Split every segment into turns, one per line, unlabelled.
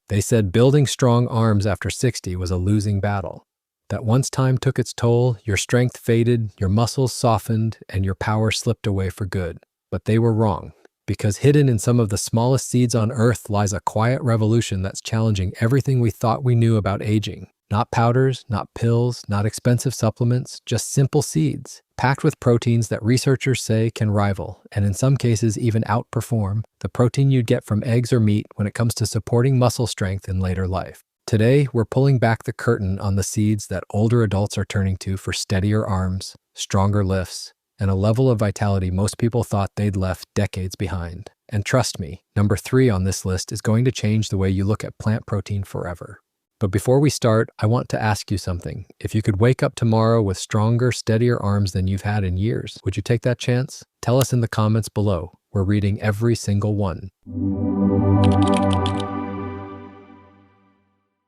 They said building strong arms after 60 was a losing battle. That once time took its toll, your strength faded, your muscles softened, and your power slipped away for good. But they were wrong, because hidden in some of the smallest seeds on Earth lies a quiet revolution that's challenging everything we thought we knew about aging. Not powders, not pills, not expensive supplements, just simple seeds, packed with proteins that researchers say can rival, and in some cases even outperform, the protein you'd get from eggs or meat when it comes to supporting muscle strength in later life. Today, we're pulling back the curtain on the seeds that older adults are turning to for steadier arms, stronger lifts, and a level of vitality most people thought they'd left decades behind. And trust me, number 3 on this list is going to change the way you look at plant protein forever. But before we start, I want to ask you something. If you could wake up tomorrow with stronger, steadier arms than you've had in years, would you take that chance? Tell us in the comments below. We're reading every single one.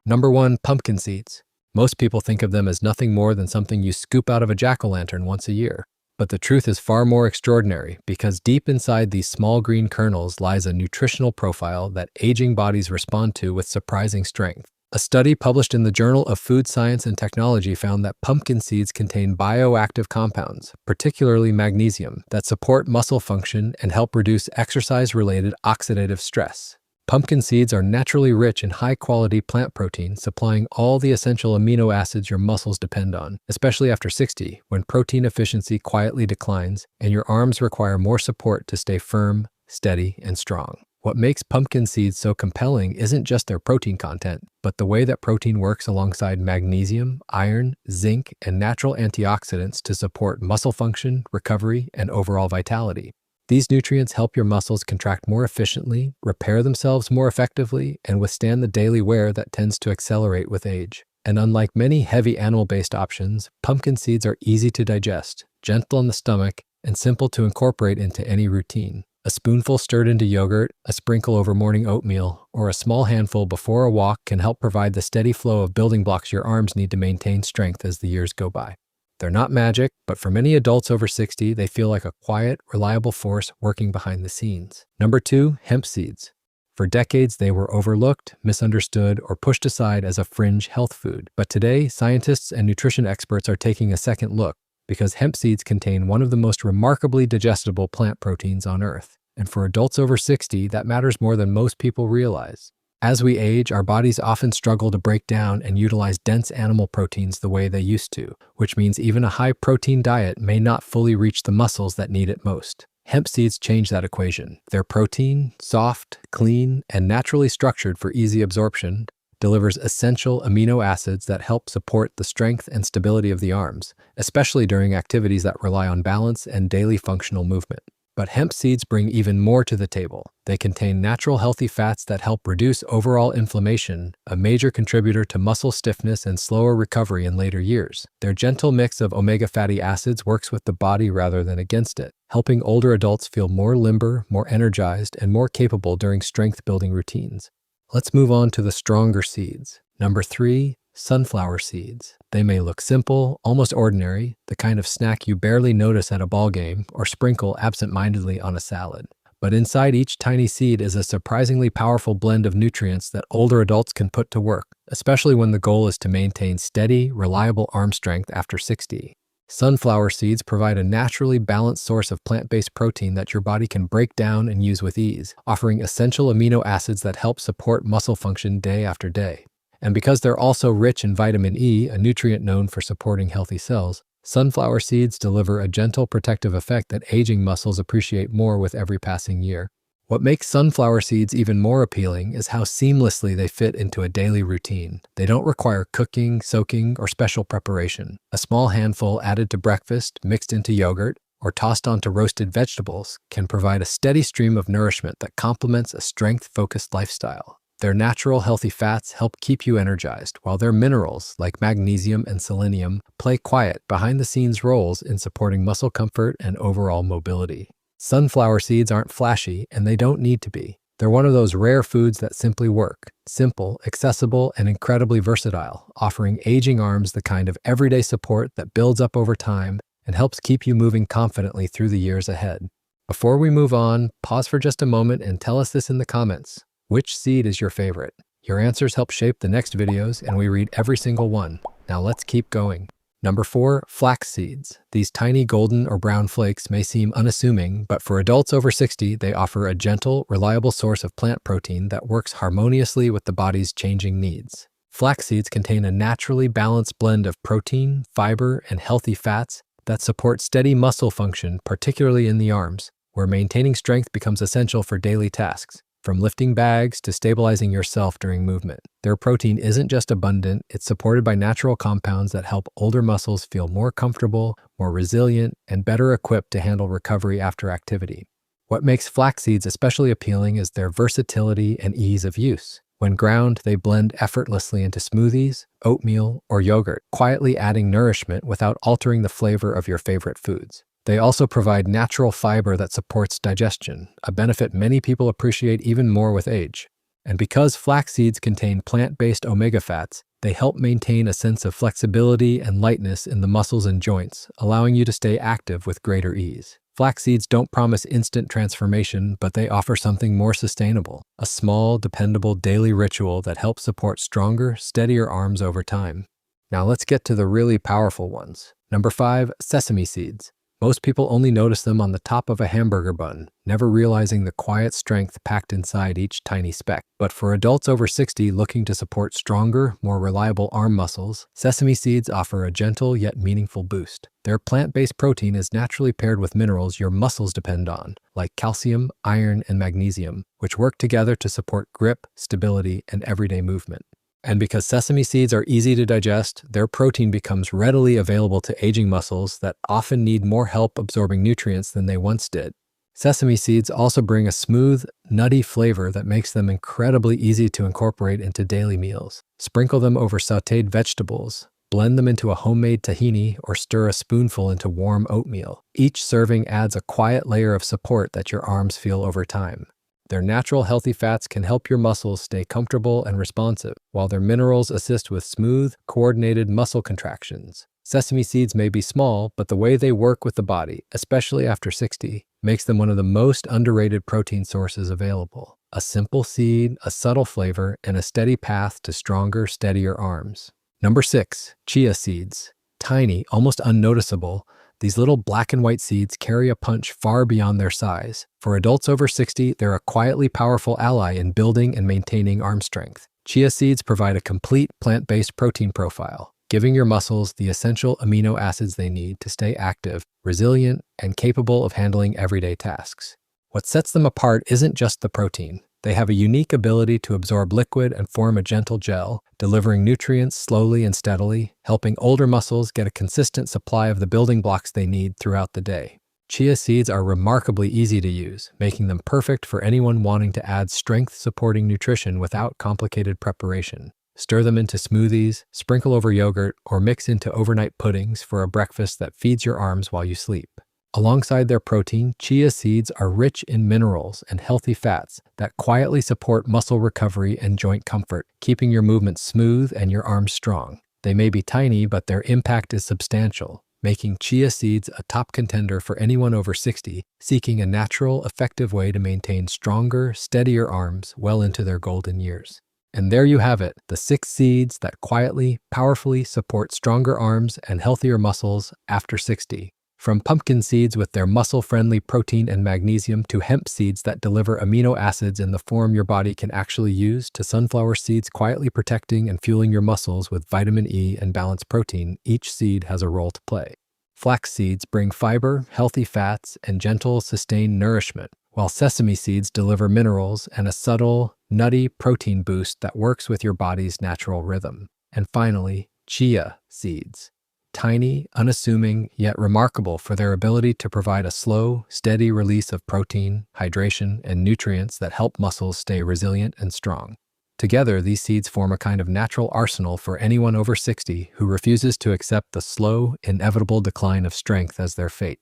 Number 1, pumpkin seeds. Most people think of them as nothing more than something you scoop out of a jack-o'-lantern once a year. But the truth is far more extraordinary, because deep inside these small green kernels lies a nutritional profile that aging bodies respond to with surprising strength. A study published in the Journal of Food Science and Technology found that pumpkin seeds contain bioactive compounds, particularly magnesium, that support muscle function and help reduce exercise-related oxidative stress. Pumpkin seeds are naturally rich in high-quality plant protein, supplying all the essential amino acids your muscles depend on, especially after 60, when protein efficiency quietly declines and your arms require more support to stay firm, steady, and strong. What makes pumpkin seeds so compelling isn't just their protein content, but the way that protein works alongside magnesium, iron, zinc, and natural antioxidants to support muscle function, recovery, and overall vitality. These nutrients help your muscles contract more efficiently, repair themselves more effectively, and withstand the daily wear that tends to accelerate with age. And unlike many heavy animal-based options, pumpkin seeds are easy to digest, gentle on the stomach, and simple to incorporate into any routine. A spoonful stirred into yogurt, a sprinkle over morning oatmeal, or a small handful before a walk can help provide the steady flow of building blocks your arms need to maintain strength as the years go by. They're not magic, but for many adults over 60, they feel like a quiet, reliable force working behind the scenes. Number 2, hemp seeds. For decades, they were overlooked, misunderstood, or pushed aside as a fringe health food. But today, scientists and nutrition experts are taking a second look, because hemp seeds contain one of the most remarkably digestible plant proteins on Earth. And for adults over 60, that matters more than most people realize. As we age, our bodies often struggle to break down and utilize dense animal proteins the way they used to, which means even a high-protein diet may not fully reach the muscles that need it most. Hemp seeds change that equation. Their protein, soft, clean, and naturally structured for easy absorption, delivers essential amino acids that help support the strength and stability of the arms, especially during activities that rely on balance and daily functional movement. But hemp seeds bring even more to the table. They contain natural healthy fats that help reduce overall inflammation, a major contributor to muscle stiffness and slower recovery in later years. Their gentle mix of omega fatty acids works with the body rather than against it, helping older adults feel more limber, more energized, and more capable during strength-building routines. Let's move on to the stronger seeds. Number 3, sunflower seeds. They may look simple, almost ordinary, the kind of snack you barely notice at a ball game or sprinkle absent-mindedly on a salad. But inside each tiny seed is a surprisingly powerful blend of nutrients that older adults can put to work, especially when the goal is to maintain steady, reliable arm strength after 60. Sunflower seeds provide a naturally balanced source of plant-based protein that your body can break down and use with ease, offering essential amino acids that help support muscle function day after day. And because they're also rich in vitamin E, a nutrient known for supporting healthy cells, sunflower seeds deliver a gentle protective effect that aging muscles appreciate more with every passing year. What makes sunflower seeds even more appealing is how seamlessly they fit into a daily routine. They don't require cooking, soaking, or special preparation. A small handful added to breakfast, mixed into yogurt, or tossed onto roasted vegetables can provide a steady stream of nourishment that complements a strength-focused lifestyle. Their natural healthy fats help keep you energized, while their minerals, like magnesium and selenium, play quiet, behind-the-scenes roles in supporting muscle comfort and overall mobility. Sunflower seeds aren't flashy, and they don't need to be. They're one of those rare foods that simply work. Simple, accessible, and incredibly versatile, offering aging arms the kind of everyday support that builds up over time and helps keep you moving confidently through the years ahead. Before we move on, pause for just a moment and tell us this in the comments. Which seed is your favorite? Your answers help shape the next videos, and we read every single one. Now let's keep going. Number 4, flax seeds. These tiny golden or brown flakes may seem unassuming, but for adults over 60, they offer a gentle, reliable source of plant protein that works harmoniously with the body's changing needs. Flax seeds contain a naturally balanced blend of protein, fiber, and healthy fats that support steady muscle function, particularly in the arms, where maintaining strength becomes essential for daily tasks. From lifting bags to stabilizing yourself during movement. Their protein isn't just abundant, it's supported by natural compounds that help older muscles feel more comfortable, more resilient, and better equipped to handle recovery after activity. What makes flax seeds especially appealing is their versatility and ease of use. When ground, they blend effortlessly into smoothies, oatmeal, or yogurt, quietly adding nourishment without altering the flavor of your favorite foods. They also provide natural fiber that supports digestion, a benefit many people appreciate even more with age. And because flax seeds contain plant-based omega fats, they help maintain a sense of flexibility and lightness in the muscles and joints, allowing you to stay active with greater ease. Flax seeds don't promise instant transformation, but they offer something more sustainable, a small, dependable daily ritual that helps support stronger, steadier arms over time. Now let's get to the really powerful ones. Number 5, sesame seeds. Most people only notice them on the top of a hamburger bun, never realizing the quiet strength packed inside each tiny speck. But for adults over 60 looking to support stronger, more reliable arm muscles, sesame seeds offer a gentle yet meaningful boost. Their plant-based protein is naturally paired with minerals your muscles depend on, like calcium, iron, and magnesium, which work together to support grip, stability, and everyday movement. And because sesame seeds are easy to digest, their protein becomes readily available to aging muscles that often need more help absorbing nutrients than they once did. Sesame seeds also bring a smooth, nutty flavor that makes them incredibly easy to incorporate into daily meals. Sprinkle them over sautéed vegetables, blend them into a homemade tahini, or stir a spoonful into warm oatmeal. Each serving adds a quiet layer of support that your arms feel over time. Their natural healthy fats can help your muscles stay comfortable and responsive, while their minerals assist with smooth, coordinated muscle contractions. Sesame seeds may be small, but the way they work with the body, especially after 60, makes them one of the most underrated protein sources available. A simple seed, a subtle flavor, and a steady path to stronger, steadier arms. Number 6, chia seeds. Tiny, almost unnoticeable, these little black and white seeds carry a punch far beyond their size. For adults over 60, they're a quietly powerful ally in building and maintaining arm strength. Chia seeds provide a complete plant-based protein profile, giving your muscles the essential amino acids they need to stay active, resilient, and capable of handling everyday tasks. What sets them apart isn't just the protein. They have a unique ability to absorb liquid and form a gentle gel, delivering nutrients slowly and steadily, helping older muscles get a consistent supply of the building blocks they need throughout the day. Chia seeds are remarkably easy to use, making them perfect for anyone wanting to add strength-supporting nutrition without complicated preparation. Stir them into smoothies, sprinkle over yogurt, or mix into overnight puddings for a breakfast that feeds your arms while you sleep. Alongside their protein, chia seeds are rich in minerals and healthy fats that quietly support muscle recovery and joint comfort, keeping your movements smooth and your arms strong. They may be tiny, but their impact is substantial, making chia seeds a top contender for anyone over 60 seeking a natural, effective way to maintain stronger, steadier arms well into their golden years. And there you have it, the 6 seeds that quietly, powerfully support stronger arms and healthier muscles after 60. From pumpkin seeds with their muscle-friendly protein and magnesium to hemp seeds that deliver amino acids in the form your body can actually use to sunflower seeds quietly protecting and fueling your muscles with vitamin E and balanced protein, each seed has a role to play. Flax seeds bring fiber, healthy fats, and gentle, sustained nourishment, while sesame seeds deliver minerals and a subtle, nutty protein boost that works with your body's natural rhythm. And finally, chia seeds. Tiny, unassuming, yet remarkable for their ability to provide a slow, steady release of protein, hydration, and nutrients that help muscles stay resilient and strong. Together, these seeds form a kind of natural arsenal for anyone over 60 who refuses to accept the slow, inevitable decline of strength as their fate.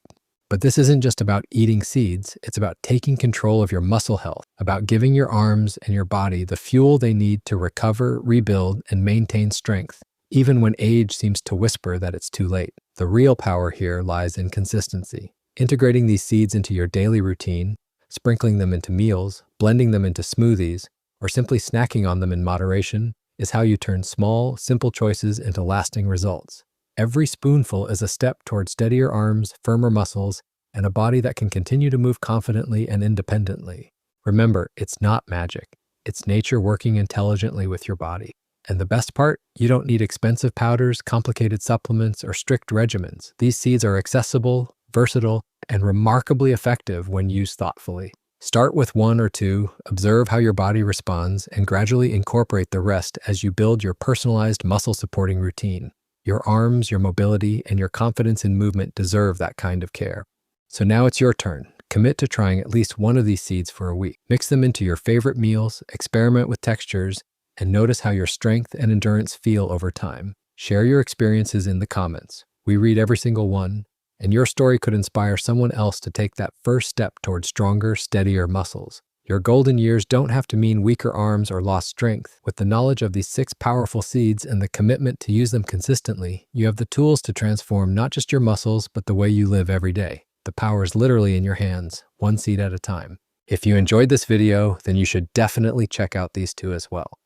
But this isn't just about eating seeds, it's about taking control of your muscle health, about giving your arms and your body the fuel they need to recover, rebuild, and maintain strength. Even when age seems to whisper that it's too late. The real power here lies in consistency. Integrating these seeds into your daily routine, sprinkling them into meals, blending them into smoothies, or simply snacking on them in moderation is how you turn small, simple choices into lasting results. Every spoonful is a step toward steadier arms, firmer muscles, and a body that can continue to move confidently and independently. Remember, it's not magic. It's nature working intelligently with your body. And the best part, you don't need expensive powders, complicated supplements, or strict regimens. These seeds are accessible, versatile, and remarkably effective when used thoughtfully. Start with 1 or 2, observe how your body responds, and gradually incorporate the rest as you build your personalized muscle-supporting routine. Your arms, your mobility, and your confidence in movement deserve that kind of care. So now it's your turn. Commit to trying at least one of these seeds for a week. Mix them into your favorite meals, experiment with textures, and notice how your strength and endurance feel over time. Share your experiences in the comments. We read every single one, and your story could inspire someone else to take that first step toward stronger, steadier muscles. Your golden years don't have to mean weaker arms or lost strength. With the knowledge of these 6 powerful seeds and the commitment to use them consistently, you have the tools to transform not just your muscles, but the way you live every day. The power is literally in your hands, one seed at a time. If you enjoyed this video, then you should definitely check out these 2 as well.